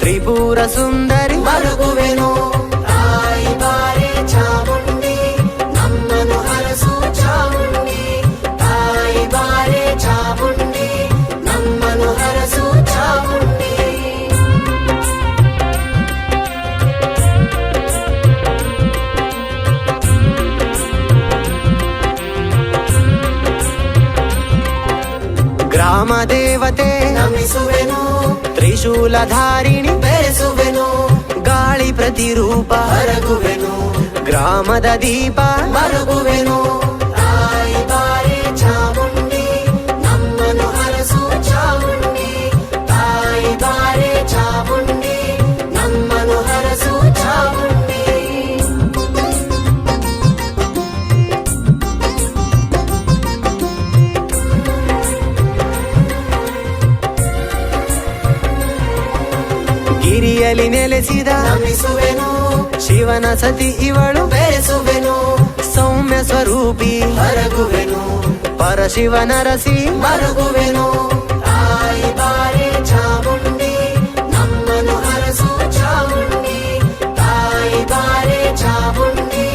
ತ್ರಿಪುರ ಸುಂದರಿ ಮರುಗುವೆನು ತಾಯಿ ಬಾರೆ ಚಾಮುಂಡಿ ನಮ್ಮನು ಹರಸು ಚಾಮುಂಡಿ ತಾಯಿ ಬಾರೆ ಚಾಮುಂಡಿ ನಮ್ಮನು ಹರಸು ಚಾಮುಂಡಿ. ಗ್ರಾಮ ದೇವತೆ ನಮಿಸುವೆನು ತ್ರಿಶೂಲಧಾರಿಣಿ ಬೆರೆಸುವೆನು ಗಾಳಿ ಪ್ರತಿರೂಪ ಹರಗುವೆನು ಗ್ರಾಮದ ದೀಪ ಮರುಗುವೆನು ತಾಯಿ ಬಾರೆ ಚಾಮುಂಡಿ ನಮ್ಮನು ಹರಸು ಚಾಮುಂಡಿ ತಾಯಿ ಬಾರೆ ಚಾಮುಂಡಿ ನಮ್ಮನು ಹರಸು ಚಾಮುಂಡಿ. ಗಿರಿಯಲ್ಲಿ ನೆಲೆಸಿದ ನಮಿಸುವೆನು ಶಿವನ ಸತಿ ಇವಳು ಬೆರೆಸುವೆನು ಸೌಮ್ಯ ಸ್ವರೂಪಿ ಹರಗುವೆನು ಪರಶಿವನ ರಸಿ ಮರುಗುವೆನು ತಾಯಿ ಬಾರೆ ಚಾಮುಂಡಿ ನಮ್ಮನು ಹರಸು ಚಾಮುಂಡಿ ತಾಯಿ ಬಾರೆ ಚಾಮುಂಡಿ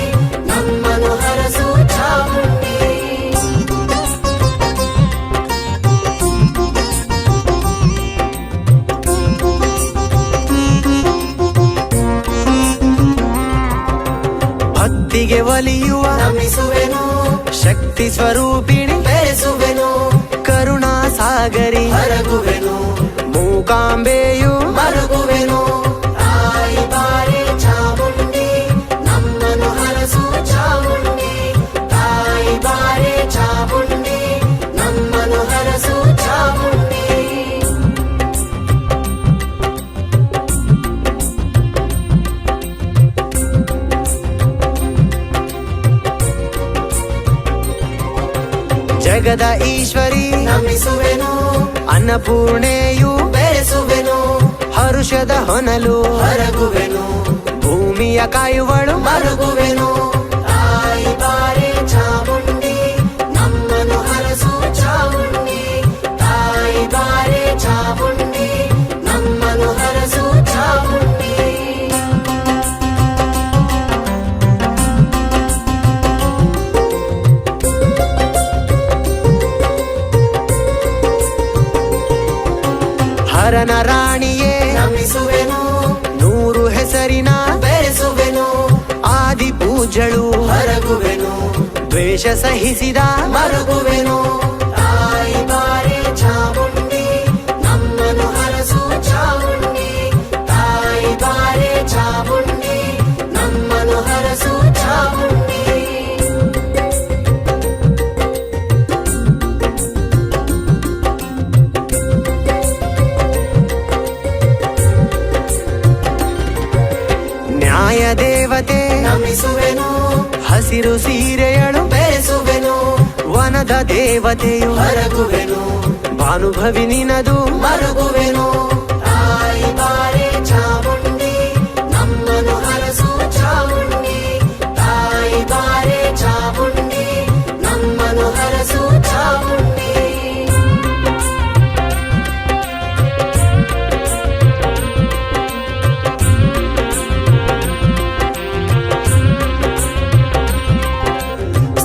ನಮ್ಮನು ಹರಸು ಚಾಮುಂಡಿ. ಭಕ್ತಿಗೆ ಒಲಿಯುವ ನಮಿಸುವೆನು ಶಕ್ತಿ ಸ್ವರೂಪಿಣಿ ಬೆರೆಸುವೆನು ಕರುಣಾ ಸಾಗರಿ ಹರಗುವೆನು ಮೂಕಾಂಬೆಯು ಮರುಗುವೆನು ತಾಯಿ ಬಾರೆ ಚಾಮುಂಡಿ ನಮ್ಮನು ಹರಸು ಚಾಮುಂಡಿ ತಾಯಿ ಬಾರೆ ಚಾಮುಂಡಿ ನಮ್ಮನು ಹರಸು ಚಾಮುಂಡಿ. ಜಗದ ಈಶ್ವರಿ ನಮಿಸುವೆನು ಅನ್ನಪೂರ್ಣೆಯು ಬೆರೆಸುವೆನು ಹರುಷದ ಹೊನಲು ಹರಗುವೆನು ಭೂಮಿಯ ಕಾಯುವಳು ಮರುಗುವೆನು ತಾಯಿ ಬಾರೆ ಚಾಮುಂಡಿ ನಮ್ಮನು ಹರಸು ಚಾಮುಂಡಿ ತಾಯಿ ಬಾರೆ ಚಾಮುಂಡಿ ನಮ್ಮನು ಹರಸು ಚಾಮುಂಡಿ. ಹರನ ರಾಣಿಯೇ ನಮಿಸುವೆನು ನೂರು ಹೆಸರಿನ ಬೆರೆಸುವೆನು ಆದಿ ಪೂಜಳು ಹರಗುವೆನು ದ್ವೇಷ ಸಹಿಸಿದ ಮರುಗುವೆನು ತಾಯಿ ಬಾರೆ ಚಾಮುಂಡಿ ನಮ್ಮನು ಹರಸು ಚಾಮುಂಡಿ ತಾಯಿ ಬಾರೆ ಚಾಮುಂಡಿ ನಮ್ಮನು ಹರಸು ಚಾಮುಂಡಿ. ನ್ಯಾಯ ದೇವತೆ ನಮಿಸುವೆನು ಹಸಿರು ಸೀರೆಯಳು ಬೆರೆಸುವೆನು ವನದ ದೇವತೆಯು ಹರಗುವೆನು ಭಾನುಭವಿ ನಿನದು ಮರುಗುವೆನು ತಾಯಿ ಬಾರೆ ಚಾಮುಂಡಿ ನಮ್ಮನು ಹರಸು ಚಾಮುಂಡಿ ತಾಯಿ ಬಾರೆ ಚಾಮುಂಡಿ ನಮ್ಮನು ಹರಸು ಚಾಮುಂಡಿ.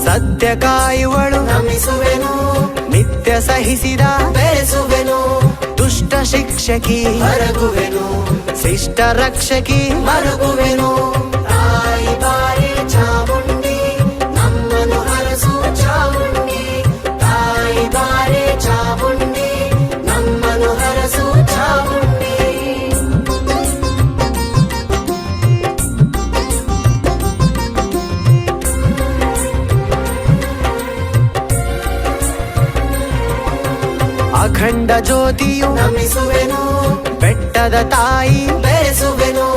ಸತ್ಯ ಕಾಯುವಳು ನಮಿಸುವೆನು ನಿತ್ಯ ಸಹಿಸಿದ ಬೆರೆಸುವೆನು ದುಷ್ಟ ಶಿಕ್ಷಕಿ ಹರಗುವೆನು ಶಿಷ್ಟ ರಕ್ಷಕಿ ಮರುಗುವೆನು ತಾಯಿ ಬಾರೆ ಚಾಮುಂಡಿ ನಮ್ಮನು ಹರಸು ಚಾಮುಂಡಿ ತಾಯಿ ಬಾರೆ ಚಾಮುಂಡಿ ನಮ್ಮನು ಹರಸು ಚಾಮುಂಡಿ. ಅಖಂಡ ಜ್ಯೋತಿಯು ನಮಿಸುವೆನು ಬೆಟ್ಟದ ತಾಯಿ ಬೆರೆಸುವೆನು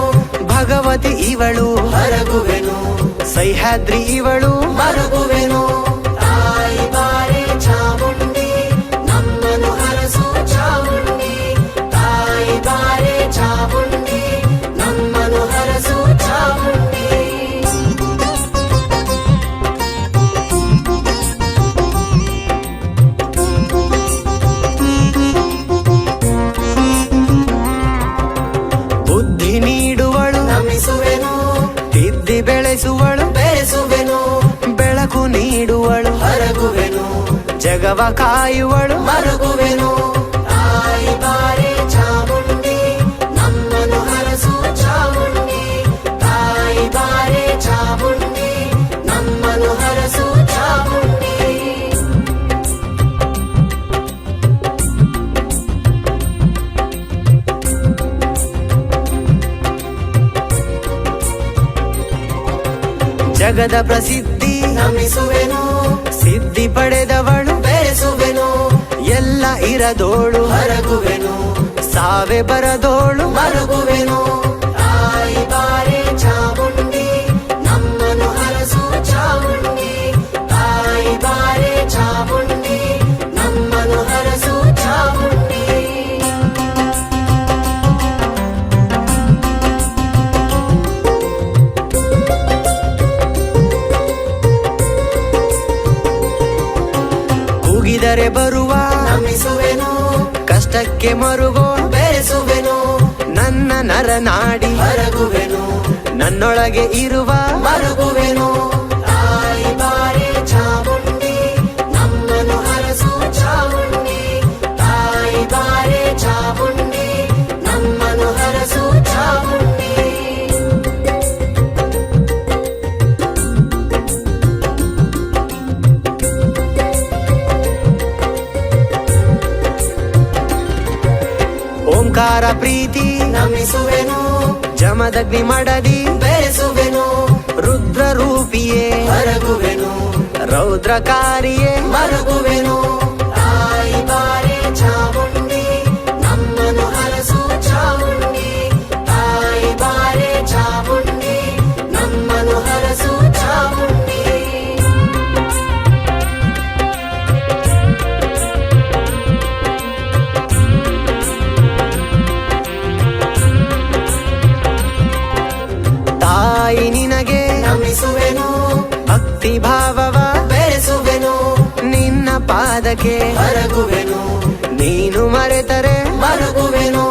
ಭಗವತಿ ಇವಳು ಹರಗುವೆನು ಸಹ್ಯಾದ್ರಿ ಇವಳು ಮರುಗುವೆನು ತಾಯಿ ಬಾರೆ ಚಾಮುಂಡಿ ನಮ್ಮನು ಹರಸು ಚಾಮುಂಡಿ ತಾಯಿ ಬಾರೆ ಚಾಮುಂಡಿ ನಮ್ಮನು ಹರಸು ಚಾಮುಂಡಿ. ಬೆಳೆಸುವಳು ಬೆರೆಸುವೆನು ಬೆಳಕು ನೀಡುವಳು ಹರಗುವೆನು ಜಗವ ಕಾಯುವಳು ಮರುಗುವೆನು ತಾಯಿ ಬಾರೆ ಚಾಮುಂಡಿ ನಮ್ಮನು ಹರಸು ಚಾಮುಂಡಿ ತಾಯಿ ಬಾರೆ ಚಾಮುಂಡಿ ನಮ್ಮನು ಹರಸು ಚಾಮುಂಡಿ ಜಗದ ಪ್ರಸಿದ್ಧಿ ನಮಿಸುವೆನು ಸಿದ್ಧಿ ಪಡೆದವಳು ಬೆರೆಸುವೆನು ಎಲ್ಲ ಇರದೋಳು ಹರಗುವೆನು ಸಾವೆ ಬರದೋಳು ಮರುಗುವೆನು ತಾಯಿ ಬಾರೆ ಚಾಮುಂಡಿ ನಮ್ಮನು ಹರಸು ಚಾಮುಂಡಿ ತಾಯಿ ಬಾರೆ ಚಾಮುಂಡಿ ನಮ್ಮನು ಹರಸು ಚಾಮುಂಡಿ ಕೂಗಿದರೆ ಬರುವ ನಮಿಸುವೆನು ಕಷ್ಟಕ್ಕೆ ಮರುಗೋ ಬೆರೆಸುವೆನು ನನ್ನ ನರನಾಡಿ ಹರಗುವೆನು ನನ್ನೊಳಗೆ ಇರುವ ಮರುಗುವೆನು ತಾಯಿ ಬಾರೆ ಚಾಮುಂಡಿ ನಮ್ಮನು ಹರಸು ಚಾಮುಂಡಿ ತಾಯಿ ಬಾರೆ ಚಾಮುಂಡಿ ನಮ್ಮನು ಹರಸು ಚಾಮುಂಡಿ ಓಂಕಾರ ಪ್ರೀತಿ ನಮಿಸುವೆನು ಜಮದಗ್ನಿ ಮಡದಿ ಬೆರೆಸುವೆನು ರುದ್ರ ರೂಪಿಯೇ ಹರಗುವೆನು ರೌದ್ರಕಾರಿಯೇ ಮರುಗುವೆನು ತಾಯಿ ಬಾರೆ ಚಾಮುಂಡಿ ನಮ್ಮನು ಹರಸು ಚಾಮುಂಡಿ ತಾಯಿ ಬಾರೆ ಚಾಮುಂಡಿ ನಮ್ಮನು ಹರಸು ಚಾಮುಂಡಿ ತಾಯಿ ನಿನಗೆ ನಮಿಸುವೆನು ಭಕ್ತಿ ಭಾವವ ಬೆರೆಸುವೆನು ನಿನ್ನ ಪಾದಕ್ಕೆ ಹರಗುವೆನು ನೀನು ಮರೆತರೆ ಮರುಗುವೆನು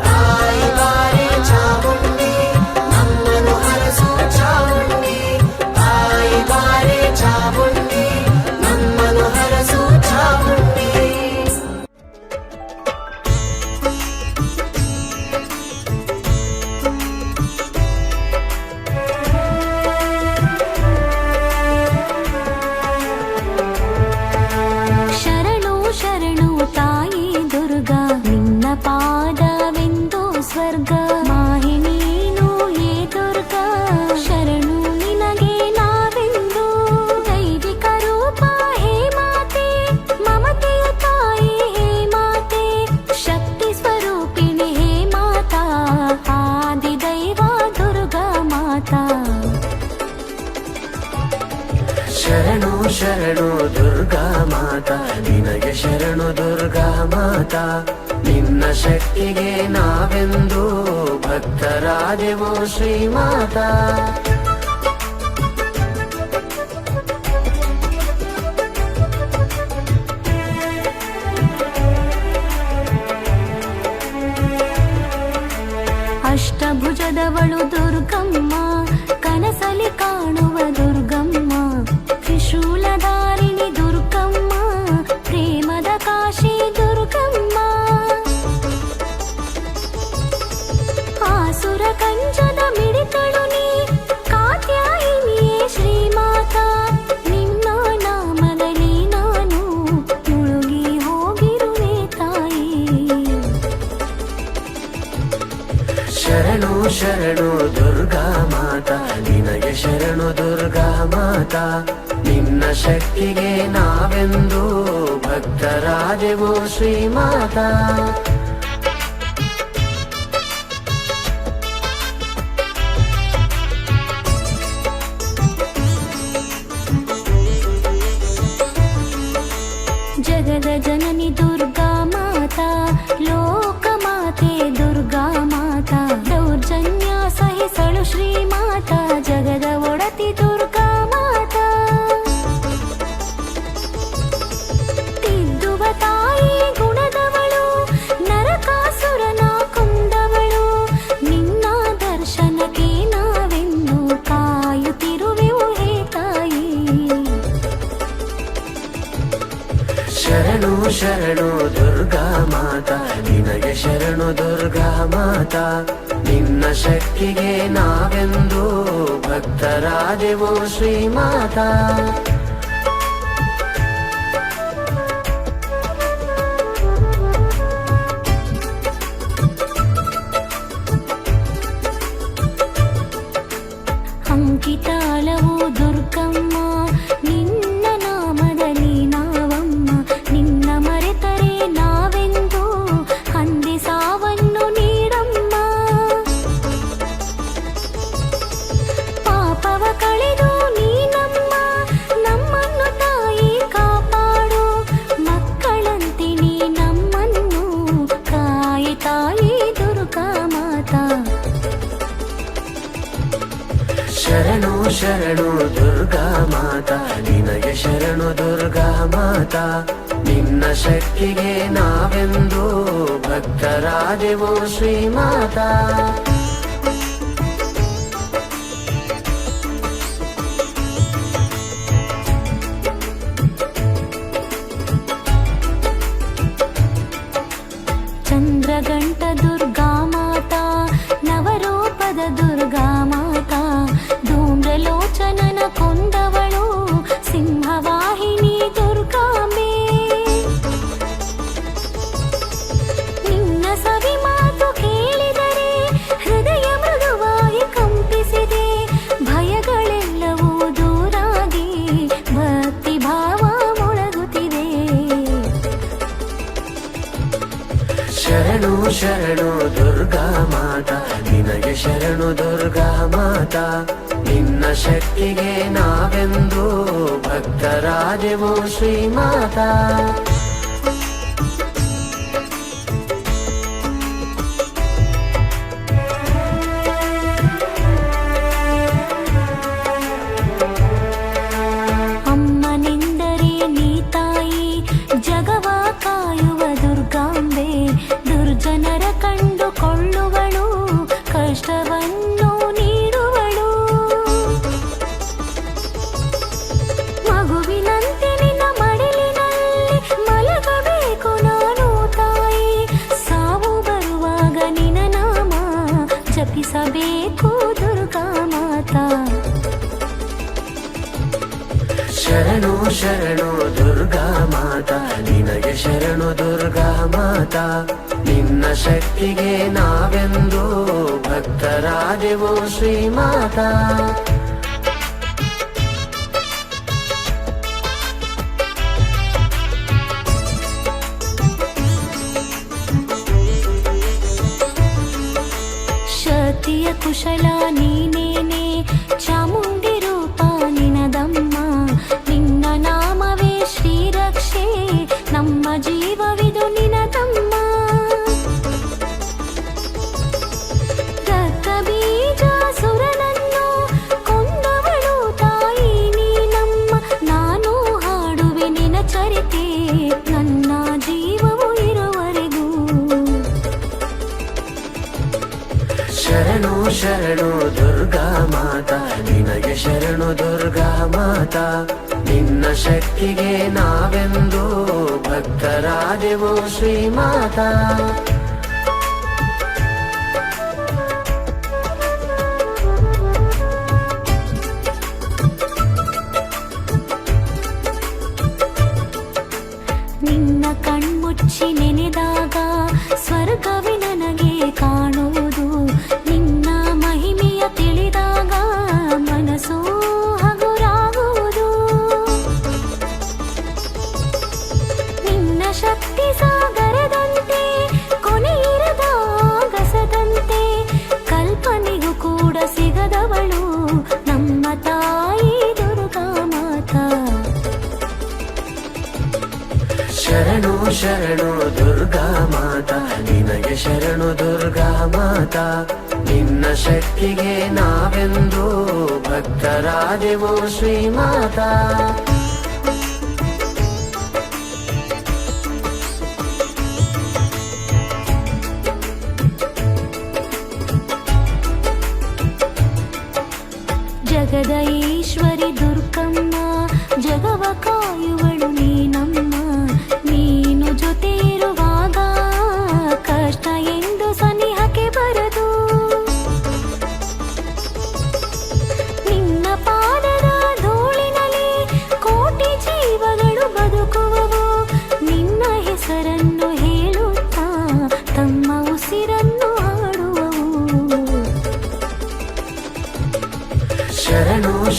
ತಾಯಿ ಬಾರೆ ಚಾಮುಂಡಿ ನಮ್ಮನು ಹರಸು ಚಾಮುಂಡಿ ತಾಯಿ ಬಾರೆ ಚಾಮುಂಡಿ ನಮ್ಮನು ಹರಸು ಚಾಮುಂಡಿ ಶರಣು ಶರಣು ತಾಯಿ ದುರ್ಗಾ ನಿನ್ನ ಪಾದವೆಂದು ಸ್ವರ್ಗ ಮಾಹಿ ನೀನು ಹೇ ದುರ್ಗಾ ಶರಣು ನಿನಗೆ ನಾವೆಂದು ದೈವಿಕ ರೂಪ ಹೇ ಮಾತೆ ಮಮತೆಯ ತಾಯಿ ಹೇ ಮಾತೆ ಶಕ್ತಿ ಸ್ವರೂಪಿಣಿ ಹೇ ಮಾತಾ ಆದಿ ದೈವ ದುರ್ಗಾ ಮಾತಾ ಶರಣು ಶರಣು ದುರ್ಗಾ ಮಾತಾ ನಿನಗೆ ಶರಣು ದುರ್ಗಾ ಮಾತಾ ನಿನ್ನ ಶಕ್ತಿಗೆ ನಾವೆಂದು ಭಕ್ತರಾದೆವು ಶ್ರೀಮಾತಾ ಅಷ್ಟಭುಜದವಳು ದುರ್ಗಮ್ಮ ಕನಸಲಿ ಕಾಣುವ ದುರ್ಗಮ್ಮ ತ್ರಿಶೂಲಧಾರಿಣಿ ದುರ್ಗಮ್ಮ ಪ್ರೇಮದ ಕಾಶಿ ದುರ್ಗಮ್ಮ ಆಸುರ ಕಂಜದ ಮಿಡಿತಳು ನೀ ಕಾತ್ಯಾಯಿನಿಯೇ ಶ್ರೀಮಾತಾ ನಿನ್ನ ನಾಮದಲ್ಲಿ ನಾನು ಮುಳುಗಿ ಹೋಗಿರುವೆ ತಾಯಿ ಶರಣು ಶರಣು ದುರ್ಗಾ ಮಾತಾ ನಿನಗೆ ಶರಣು ದುರ್ಗಾ ಮಾತಾ ನಿನ್ನ ಶಕ್ತಿಗೆ ನಾವೆಂದು ಭಕ್ತರಾದೆವು ಶ್ರೀಮಾತಾ ಜಗದ ಜನನಿ ದುರ್ಗಾ ಮಾತಾ ಲೋಕ ಮಾತೆ ದುರ್ಗಾ ಮಾತಾ ದೌರ್ಜನ್ಯ ಸಹಿಸಳು ಶ್ರೀ ಮಾತಾ ಜಗದ ಒಡತಿ ದುರ್ಗಾ ಮಾತಾ ತಿದ್ದುವ ತಾಯಿ ಗುಣದವಳು ಶರಣು ದುರ್ಗಾ ಮಾತಾ ನಿನ್ನ ಶಕ್ತಿಗೆ ನಾವೆಂದು ಭಕ್ತರಾದೆವು ಶ್ರೀಮಾತಾ. ಅಂಕಿತಾಳವು ದುರ್ಗಮ್ಮ ನಿನ್ನ ನಾಮದಲ್ಲಿ ನಾವಮ್ಮ, ನಿನ್ನ ಮರೆತರೆ ನಾವೆಂದು ಹಂದಿ ಸಾವನ್ನು ನೀಡಮ್ಮ. ಪಾಪವ ಕಳೆದು ನೀನಮ್ಮ ನಮ್ಮನ್ನು ತಾಯಿ ಕಾಪಾಡು, ಮಕ್ಕಳಂತೆ ನೀ ನಮ್ಮನ್ನು ಕಾಯಿ ತಾಯಿ ದುರ್ಗಾ ಮಾತಾ. ಶರಣು ಶರಣು ದುರ್ಗಾ ಮಾತಾ ನಿನಗೆ ಶರಣು ದುರ್ಗಾ ಮಾತಾ ನಿನ್ನ ಶಕ್ತಿಗೆ ನಾವೆಂದು ಭಕ್ತರಾದೆವು ಶ್ರೀಮಾತಾ. ಚಂದ್ರಗಂಟ ದುರ್ಗಾ ಮಾತಾ ನವರೂಪದ ದುರ್ಗಾ ಮಾತಾ, ಧೂಮ್ರಲೋಚನನ ಕೊಂದವಳು ಸಿಂಹವಾಹಿನಿ ದುರ್ಗಾಂಬೆ. ನಿನ್ನ ಸವಿ ಮಾತು ಕೇಳಿದರೆ ಹೃದಯ ಮೃದುವಾಗಿ ಕಂಪಿಸಿದೆ, ಭಯಗಳೆಲ್ಲವೂ ದೂರಾಗಿ ಭಕ್ತಿ ಭಾವ ಮೊಳಗುತ್ತಿದೆ. ಶರಣು ಶರಣು ದುರ್ಗಾ ಮಾತಾ ನಿನಗೆ ಶರಣು ದುರ್ಗಾ ಮಾತಾ ನಿನ್ನ ಶಕ್ತಿಗೆ ನಾವೆಂದು ಭಕ್ತರಾದೆವು ಶ್ರೀಮಾತಾ. ಅಮ್ಮನೆಂದರೆ ನೀ ತಾಯಿ ಜಗವ ಕಾಯುವ ದುರ್ಗಾಂಬೆ, ದುರ್ಜನರ ಕಂಡುಕೊಳ್ಳುವಳು ಕಷ್ಟವನ್ನು ನೀಡುವಳು. ಮಗುವಿನಂತೆ ನಿನ್ನ ಮಡಿಲಿನಲ್ಲಿ ಮಲಗಬೇಕು ನಾನು ತಾಯಿ, ಸಾವು ಬರುವಾಗ ನಿನ್ನ ನಾಮ ಜಪಿಸಬೇಕು ದುರ್ಗಾ ಮಾತಾ. ಶರಣು ಶರಣು ದುರ್ಗಾ ಮಾತಾ ನಿನಗೆ ಶರಣು ದುರ್ಗಾ ಮಾತಾ ನಿನ್ನ ಶಕ್ತಿಗೆ ನಾವೆಂದು ಭಕ್ತರಾದೆವು ಶ್ರೀಮಾತಾ. ಶಕ್ತಿಯ ಕುಶಲ ನೀನೇನೆ ಚಾಮುಂಡಿ ರೂಪ ನಿನದಮ್ಮ, ನಿನ್ನ ನಾಮವೇ ಶ್ರೀರಕ್ಷೆ ನಮ್ಮ ಜೀವವಿದು ನಿನದಮ್ಮ. ರಕ್ತ ಬೀಜ ಸುರನನ್ನು ಕೊಂದವಳು ತಾಯಿ ನೀನಮ್ಮ, ನಾನು ಹಾಡುವೆ ನಿನ ಚರಿತೆ ನನ್ನ ಜೀವವು ಇರುವರೆಗೂ. ಶರಣು ಶರಣು ದುರ್ಗಾ ಮಾತಾ ನಿನಗೆ ಶರಣು ದುರ್ಗಾ ಮಾತಾ ನಿನ್ನ ಶಕ್ತಿಗೆ ನಾವೆಂದು ಭಕ್ತರಾದೆವು ಶ್ರೀಮಾತಾ. ನಿನ್ನ ಕಣ್ಮುಚ್ಚಿ ನೆನೆದಾಗ ಸ್ವರ್ಗವೇ ನನಗೆ ಕಾಣುವುದು, ನಿನ್ನ ಮಹಿಮೆಯ ತಿಳಿದಾಗ ಮನಸ್ಸು ಹಗುರಾಗುವುದು. ನಿನ್ನ ಶಕ್ತಿ ಸಾಗರದಂತೆ ಕೊನೆಯಿರದ ಗಸದಂತೆ, ಕಲ್ಪನೆಗೂ ಕೂಡ ಸಿಗದವಳು ನಮ್ಮ ತಾಯಿ ದುರ್ಗಾ ಮಾತಾ. ಶರಣು ಶರಣು ದುರ್ಗಾ ಮಾತಾ ನಿನಗೆ ಶರಣು ದುರ್ಗಾ ಮಾತಾ ನಿನ್ನ ಶಕ್ತಿಗೆ ನಾವೆಂದು ಭಕ್ತರಾದೆವು ಶ್ರೀಮಾತಾ. ಜಗದ ಈಶ್ವರಿ ದುರ್ಗಮ್ಮ ಜಗವ ಕಾಯುವಳು ನೀನಮ್ಮ, ನೀನು ಜೊತೆ ಇರುವಾಗ ಕಷ್ಟ ಎಂದು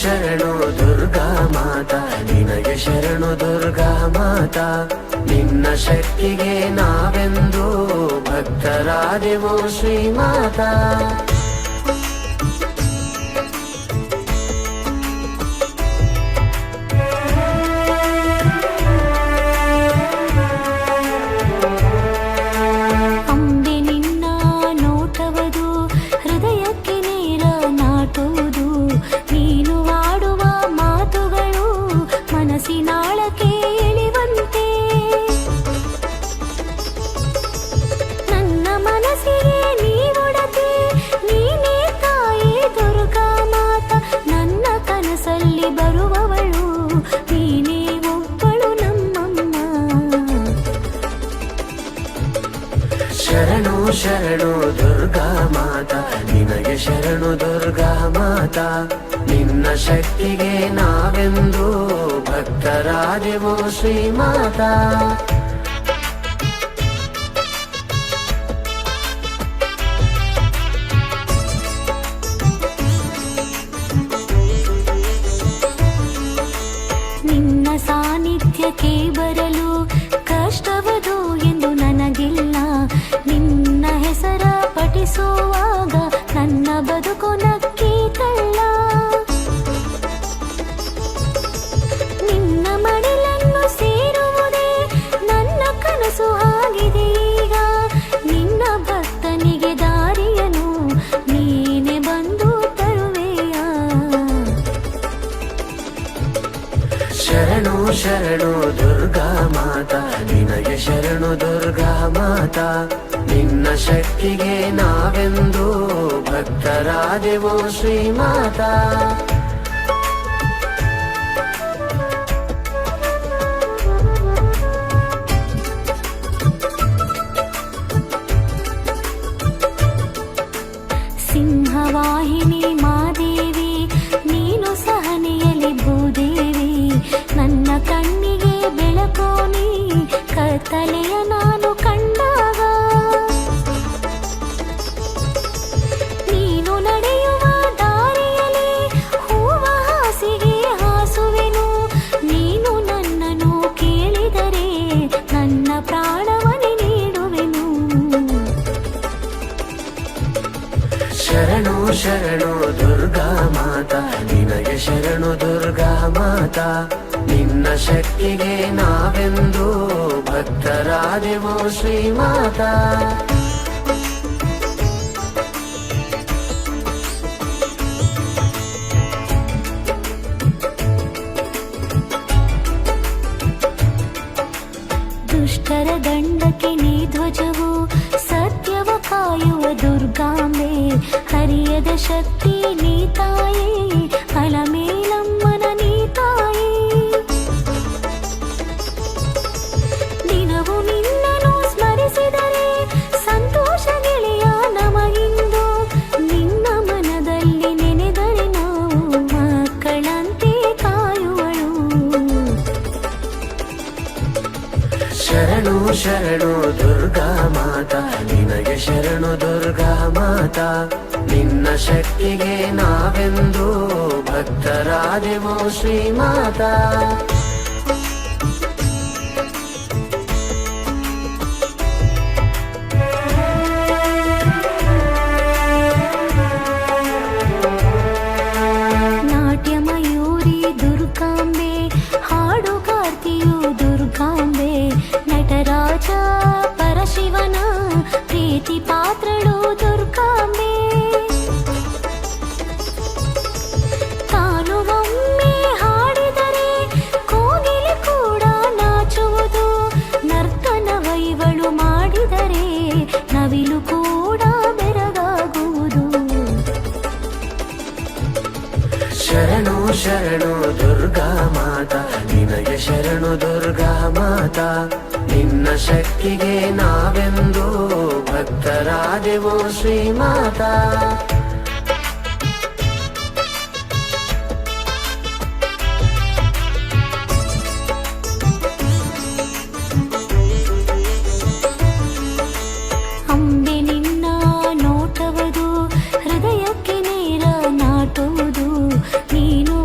ಶರಣು ದುರ್ಗಾ ಮಾತಾ ನಿನಗೆ ಶರಣು ದುರ್ಗಾ ಮಾತಾ ನಿನ್ನ ಶಕ್ತಿಗೆ ನಾವೆಂದು ಭಕ್ತರಾದೆವು ಶ್ರೀಮಾತಾ ಅಂಬೆ ನಿನ್ನ ನೋಟವದು ಹೃದಯಕ್ಕೆ ನೇರ ನಾಟುವುದು ನೀನು ಆಡುವ ಮಾತುಗಳು ಮನಸ್ಸಿನಾಳಕ್ಕೆ ಇಳಿವಂತೆ ನನ್ನ ಮನಸ್ಸಿಗೆ ನೀವೊಡತೆ ನೀನೇ ತಾಯಿ ದುರ್ಗಾ ಮಾತಾ ನನ್ನ ಕನಸಲ್ಲಿ ಬರುವವಳು ನೀನೇ ಒಬ್ಬಳು ನಮ್ಮಮ್ಮ ಶರಣು ಶರಣು ದುರ್ಗಾ ಮಾತಾ ನಿನಗೆ ಶರಣು ದುರ್ಗಾ ಮಾತಾ ನಿನ್ನ ಶಕ್ತಿಗೆ ನಾವೆಂದು ಭಕ್ತರಾದೆವು ಶ್ರೀಮಾತಾ ನಿನ್ನ ಸಾನ್ನಿಧ್ಯಕ್ಕೆ ಬರಲು ಕಷ್ಟವದು ಎಂದು ನನಗಿಲ್ಲ ನಿನ್ನ ಹೆಸರ ಪಠಿಸುವಾಗ ನನ್ನ ಬದುಕು ನಕ್ಕೀತಲ್ಲ ನಿನ್ನ ಮಡಿಲನ್ನು ಸೇರುವುದೇ ನನ್ನ ಕನಸು ಆಗಿದೆ ಈಗ ನಿನ್ನ ಭಕ್ತನಿಗೆ ದಾರಿಯನು ನೀನೆ ಬಂದು ತರುವೆಯ ಶರಣು ಶರಣು ದುರ್ಗಾ ಮಾತಾ ನಿನಗೆ ಶರಣು ದುರ್ಗಾ ಮಾತಾ ನಿನ್ನ ಶಕ್ತಿಗೆ ನಾವೆಂದು ಭಕ್ತರಾದೆವು ಶ್ರೀಮಾತಾ ಸಿಂಹವಾಹಿನಿ ಮಾದೇವಿ ನೀನು ಸಹನೆಯಲ್ಲಿ ಭೂದೇವಿ ನನ್ನ ಕಣ್ಣಿಗೆ ಬೆಳಕು ನೀ ಕತ್ತಲೆಯ ನಾನು ಕಂಡಾಗ ನೀನು ನಡೆಯುವ ದಾರಿಯಲ್ಲಿ ಹೂವ ಹಾಸಿಗೆ ಹಾಸುವೆನು ನೀನು ನನ್ನನ್ನು ಕೇಳಿದರೆ ನನ್ನ ಪ್ರಾಣವನ್ನೇ ನೀಡುವೆನು ಶರಣು ಶರಣು ದುರ್ಗಾ ಮಾತಾ ನಿನಗೆ ಶರಣು ದುರ್ಗಾ ಮಾತಾ ನಿನ್ನ ಶಕ್ತಿಗೆ ನಾವೆಂದು ಭಕ್ತರಾದೆವು ಶ್ರೀಮಾತಾ ದುಷ್ಟರ ದಂಡಕ್ಕೆ ನೀ ಧ್ವಜವು ಸತ್ಯವ ಕಾಯುವ ದುರ್ಗಾಂಬೆ ಹರಿಯದ ಶಕ್ತಿ ನೀ ತಾಯಿ ಅಲಮೇಲಮ್ಮನ ನೀ ತಾಯಿ ದಿನವು ನಿನ್ನನ್ನು ಸ್ಮರಿಸಿದರೆ ಸಂತೋಷ ಗೆಳೆಯ ನಮಗಿಂದು ನಿನ್ನ ಮನದಲ್ಲಿ ನೆನೆದರೆ ನಾವು ಮಕ್ಕಳಂತೆ ಕಾಯುವಳು ಶರಣು ಶರಣು ದುರ್ಗಾ ಮಾತಾ ನಿನಗೆ ಶರಣು ದುರ್ಗಾ ಮಾತಾ ನಿನ್ನ ಶಕ್ತಿಗೆ ನಾವೆಂದು ಭಕ್ತರಾದೆವು ಶ್ರೀಮಾತಾ ನಾಟ್ಯ ಮಯೂರಿ ದುರ್ಗಾಂಬೆ ಹಾಡುಗಾರ್ತಿಯು ದುರ್ಗಾಂಬೆ ನಟರಾಜ ಪರಶಿವನ ಪ್ರೀತಿ ಪಾತ್ರಳು ದುರ್ಗಾಂಬೆ ತಾನು ಒಮ್ಮೆ ಹಾಡಿದರೆ ಕೋಗಿಲೆ ಕೂಡ ನಾಚುವುದು ನರ್ತನವ ಇವಳು ಮಾಡಿದರೆ ನವಿಲು ಕೂಡ ಬೆರಗಾಗುವುದು ಶರಣು ಶರಣು ದುರ್ಗಾ ಮಾತಾ ನಿನಗೆ ಶರಣು ದುರ್ಗಾ ಮಾತಾ ನಿನ್ನ ಶಕ್ತಿಗೆ ನಾವೆಂದು ಭಕ್ತರಾದೆವು ಶ್ರೀಮಾತಾ ಅಂಬೆ ನಿನ್ನ ನೋಟವದು ಹೃದಯಕ್ಕೆ ನೇರ ನಾಟುವುದು ನೀನು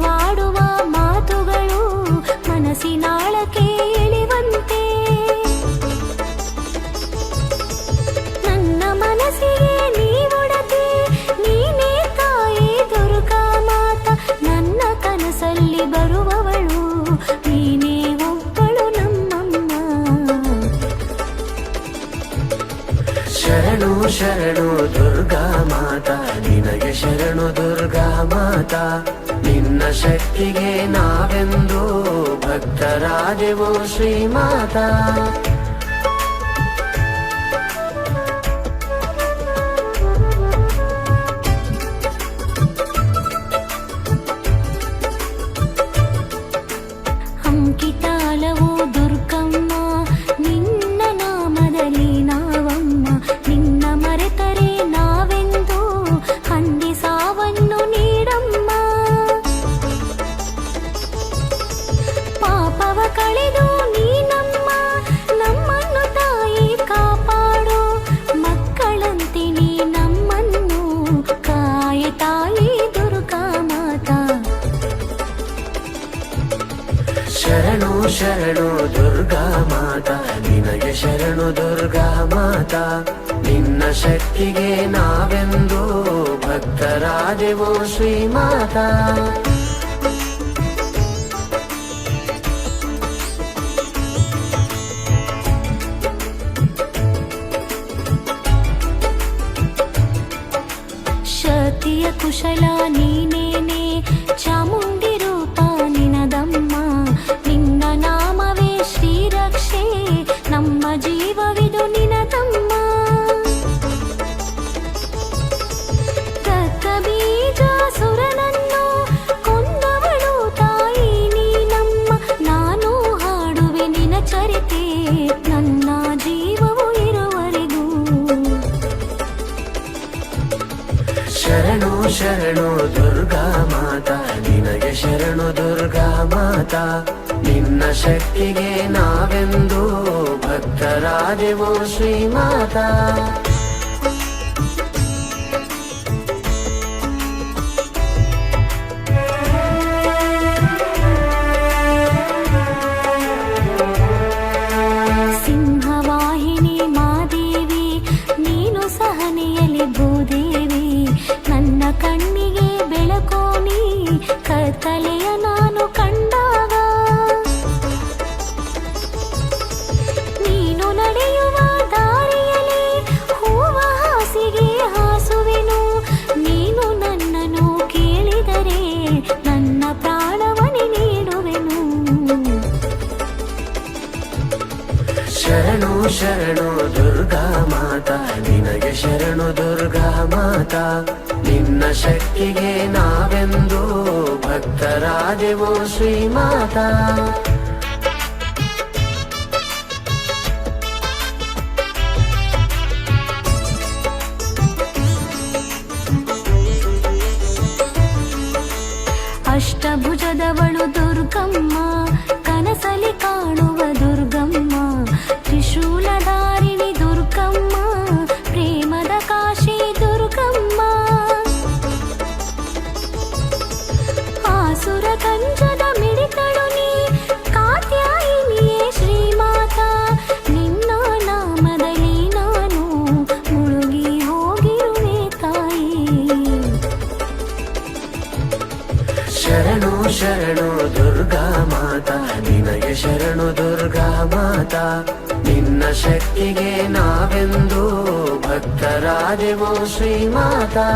ಶರಣು ದುರ್ಗಾ ಮಾತಾ ನಿನ್ನ ಶಕ್ತಿಗೆ ನಾವೆಂದು ಭಕ್ತರಾದೆವು ಶ್ರೀಮಾತಾ. ಅಂಕಿತಾಲವು ದುರ್ಗಮ್ಮ ನಿನ್ನ ನಾಮದಲ್ಲಿ ನಾವಮ್ಮ, ನಿನ್ನ ಮರೆತರೆ ನಾವೆಂದು ಹಂದಿ ಸಾವನ್ನು ನೀಡಮ್ಮ. ಪಾಪವ ಕಳೆದು ನೀನಮ್ಮ ನಮ್ಮನ್ನು ತಾಯಿ ಕಾಪಾಡು, ಮಕ್ಕಳಂತೆ ನೀ ನಮ್ಮನ್ನು ಕಾಯ ತಾಯಿ ದುರ್ಗಾ ಮಾತಾ. ಶರಣು ಶರಣು ದುರ್ಗಾ ಮಾತಾ ನಿನಗೆ ಶರಣು ದುರ್ಗಾ ಮಾತಾ ನಿನ್ನ ಶಕ್ತಿಗೆ ನಾವೆಂದು ಭಕ್ತರಾದೆವು ಶ್ರೀಮಾತಾ. ಶತಿಯ ಕುಶಲ ನೀನೇನೆ ಚಾಮುಂಡಿ ರೂಪ ನಿನದಮ್ಮ, ನಿನ್ನ ನಾಮವೇ ಶ್ರೀರಕ್ಷೆ ನಮ್ಮ ಜೀವವಿದು ನಿನದಮ್ಮ. ದತ್ತ ಬೀಜಾಸುರನನ್ನು ಕೊಂದವಳು ತಾಯಿ ನೀನಮ್ಮ, ನಾನು ಹಾಡುವೆ ನಿನ ಚರಿತೆ ನನ್ನ ಜೀವವು ಇರುವರೆಗೂ. ಶರಣು ಶರಣು ದುರ್ಗಾ ಮಾತಾ ನಿನಗೆ ಶರಣು ದುರ್ಗಾ ಮಾತಾ ನಿನ್ನ ಶಕ್ತಿಗೆ ನಾವೆಂದು ಭಕ್ತರಾದೆವು ಶ್ರೀಮಾತಾ. ಸಿಂಹವಾಹಿನಿ ಮಾದೇವಿ ನೀನು ಸಹನೆಯಲ್ಲಿ ಭೂದೇವಿ, ನನ್ನ ಕಣ್ಣಿಗೆ ಬೆಳಕೋ ನೀ ಕತ್ತಲೆಯ ನಾನು ಕಂಡಾಗ. ನೀನು ನಡೆಯುವ ದಾರಿಯಲ್ಲಿ ಹೂವ ಹಾಸಿಗೆ ಹಾಸುವೆನು, ನೀನು ನನ್ನನ್ನು ಕೇಳಿದರೆ ನನ್ನ ಪ್ರಾಣವನ್ನೇ ನೀಡುವೆನು. ಶರಣು ಶರಣು ದುರ್ಗಾ ಮಾತಾ ನಿನಗೆ ಶರಣು ದುರ್ಗಾ ಮಾತಾ ನಿನ್ನ ಶಕ್ತಿಗೆ ನಾವೆಂದು ಭಕ್ತರಾದೆವು ಶ್ರೀಮಾತಾ. ಅಷ್ಟಭುಜದವಳು ದುರ್ಗಮ್ಮ ಕನಸಲಿ ಕಾಣುವ ದುರ್ಗಮ್ಮ, ತ್ರಿಶೂಲಧಾರಿಣಿ ದುರ್ಗಮ್ಮ ಪ್ರೇಮದ ಕಾಶಿ ದುರ್ಗಮ್ಮ. ಆಸುರ ಕಂಜದ ಮಿಡಿತಳು ನೀ ಕಾತ್ಯಾಯಿನಿಯೇ ಶ್ರೀಮಾತಾ, ನಿನ್ನ ನಾಮದಲ್ಲಿ ನಾನು ಮುಳುಗಿ ಹೋಗಿರುವೆ ತಾಯಿ. ಶರಣು ಶರಣು ದುರ್ಗಾ ಮಾತಾ ನಿನಗೆ ಶರಣು ದುರ್ಗಾ ಮಾತಾ ನಿನ್ನ ಶಕ್ತಿಗೆ ನಾವೆಂದು ಭಕ್ತರಾದೆವು ಶ್ರೀಮಾತಾ.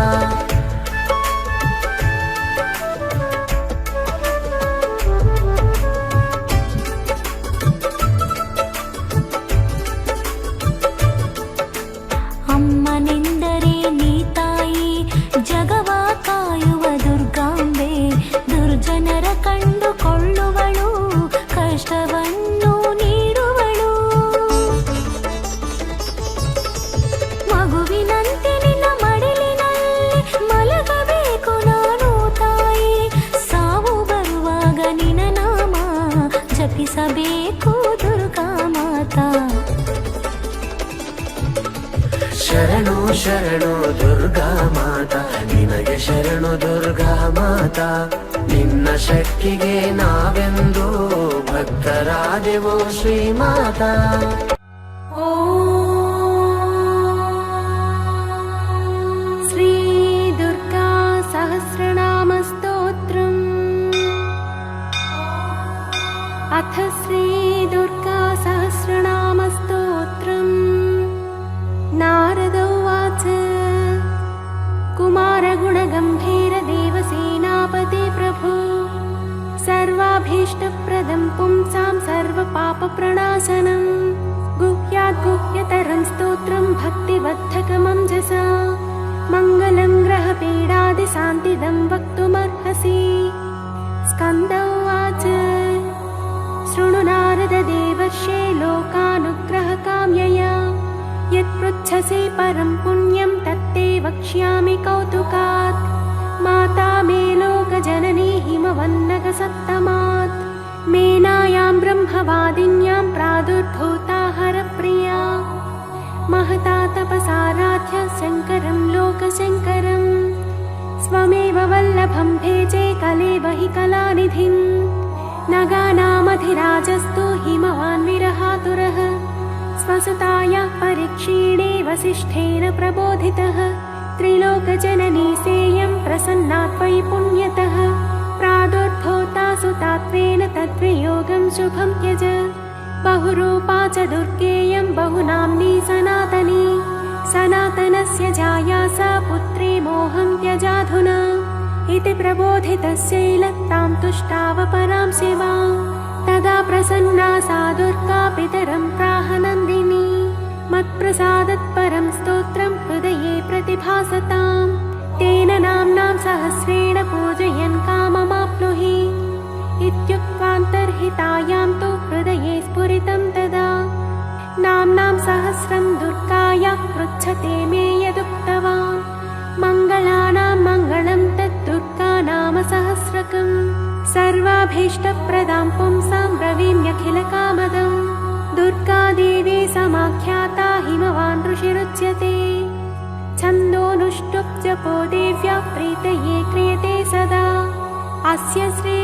ಅಮ್ಮನೆಂದರೆ ನೀ ತಾಯಿ ಜಗವ ಕಾಯುವ ದುರ್ಗಾಂಬೆ, ದುರ್ಜನರ ಕಂಡುಕೊಳ್ಳುವಳು ಕಷ್ಟವನ್ನು ನೀಡುವಳು. ಮಗುವಿನಂತೆ ನಿನ್ನ ಮಡಿಲಿನಲ್ಲಿ ಮಲಗಬೇಕು ನಾನು ತಾಯಿ, ಸಾವು ಬರುವಾಗ ನಿನ್ನ ನಾಮ ಜಪಿಸಬೇಕು ದುರ್ಗಾ ಮಾತಾ. ಶರಣು ಶರಣು ದುರ್ಗಾ ಮಾತಾ ನಿನಗೆ ಶರಣು ದುರ್ಗಾ ಮಾತಾ ನಿನ್ನ ಶಕ್ತಿಗೆ ನಾವೆಂದು ಭಕ್ತರಾದೆವು ಶ್ರೀಮಾತಾ. ಶ್ರೀ ದುರ್ಗಾ ಸಹಸ್ರನಾಮ ಸ್ತೋತ್ರಂ. ಅಥ ಶ್ರೀ ದುರ್ಗಾ ಸಹಸ್ರನಾಮ ಸ್ತೋತ್ರಂ. ನಾರದ ಉವಾಚ कुमारगुणगम्भीर देवसेनापते प्रभो सर्वाभीष्टप्रदं पुंसां सर्वपापप्रणाशनं गुह्याद्गुह्यतरं स्तोत्रं भक्तिबद्धकमञ्जसा मङ्गलं ग्रहपीडादिशान्तिदं वक्तुमर्हसि। स्कन्द उवाच शृणु नारद देवर्षे लोकानुग्रहकाम्यया यत्पृच्छसि परं पुण्यं तत्ते वक्ष्यामि कौतुकात्। माता मे लोकजननी हिमवन्नगसत्तमात् मेनायां ब्रह्मवादिन्यां प्रादुर्भूता हरप्रिया महता तपसाराध्य शङ्करं लोकशङ्करम् स्वमेव वल्लभं भेजे कलेवहि कलानिधिम् नगानामधिराजस्तु हिमवान् विरहातुरः स्वसुतायाः परीक्षीणे वसिष्ठेन प्रबोधितः त्रिलोकजननी सेयं प्रसन्ना त्वयि पुण्यतः प्रादुर्भूता सुतात्वेन तद्वियोगं शुभं त्यज बहुरूपा च दुर्गेयं बहुनाम्नी सनातनी सनातनस्य जाया सा पुत्री मोहं त्यजाधुना इति प्रबोधितस्यैलत्तां तुष्टाव परां शिवां तदा प्रसन्ना सा दुर्गा पितरं प्राह नन्दिनी मत्प्रसादत्परं स्तोत्रं हृदये प्रतिभासताम् तेन नाम्नां सहस्रेण पूजयन् काममाप्नुहि इत्युक्त्वान्तर्हितायां तु हृदये स्फुरितं तदा नाम्नां सहस्रं दुर्गायाः पृच्छते मे यदुक्तवान् मङ्गलानां मङ्गलं तद्दुर्गा नाम सहस्रकम् सर्वाभीष्टप्रदां पुंसां ब्रवीम्यखिलकामदम् दुर्गा देवी समाख्याता हिमवान् ऋषिरुच्यते छन्दोनुष्टुप् जपो देव्या प्रीतये क्रियते सदा अस्य श्री